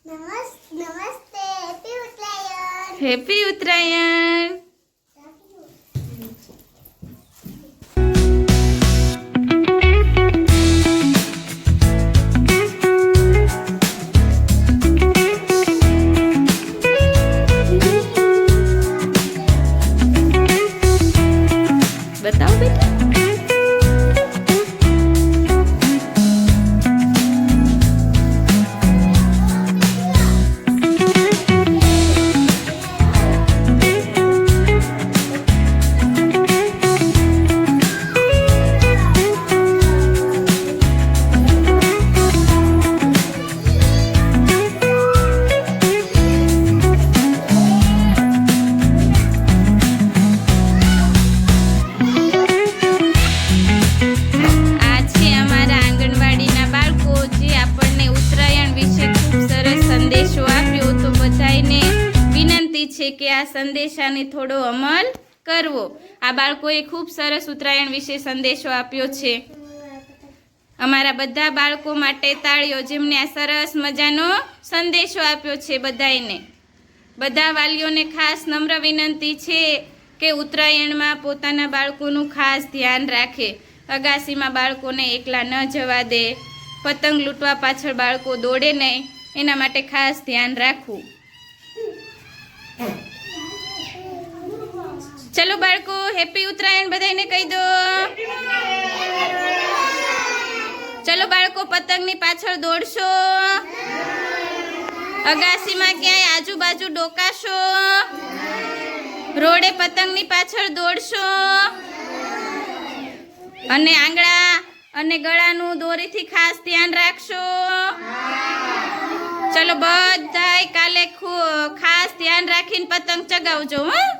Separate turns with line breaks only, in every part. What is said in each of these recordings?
નમસ્તે
હેપી ઉત્તરાયણ बताओ बेटा કે આ સંદેશાને થોડો અમલ કરવો। આ બાળકોએ ખૂબ સરસ ઉત્તરાયણ વિશે સંદેશો આપ્યો છે। અમારા બધા બાળકો માટે તાળીઓ, જેમને આ સરસ મજાનો સંદેશો આપ્યો છે। બધાને, બધા વાલીઓને ખાસ નમ્ર વિનંતી છે કે ઉત્તરાયણમાં પોતાના બાળકોનું ખાસ ધ્યાન રાખે। અગાસીમાં બાળકોને એકલા ન જવા દે, પતંગ લૂંટવા પાછળ બાળકો દોડે નહીં, એના માટે ખાસ ધ્યાન રાખવું। चलो बाळको हैप्पी उत्तरायण बधाईने कही दो। चलो बाळको पतंगनी पाछळ दौड़शो, अगासीमां क्यांय आजूबाजू डोकाशो, रोडे पतंगनी पाछळ दौड़शो अने आंगळा अने गळानुं दोरीथी खास ध्यान राखशो। चलो बधाय काले खास ध्यान राखीने पतंग चगावजो। हाँ,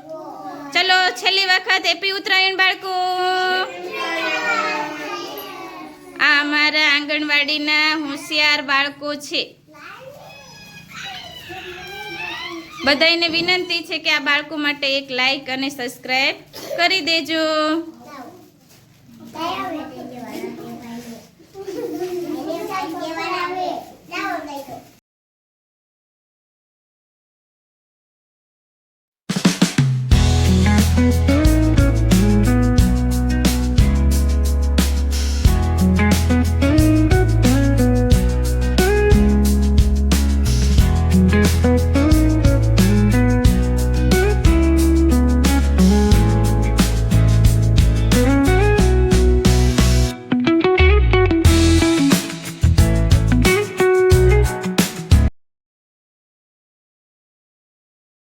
चलो छेल्ली वखत हैप्पी उत्तरायण बाळको। आ अमारा आंगणवाड़ीना होशियार बाळको छे। बधाईने विनंती छे के आ बाळको माटे एक लाइक अने सब्सक्राइब करी देजो।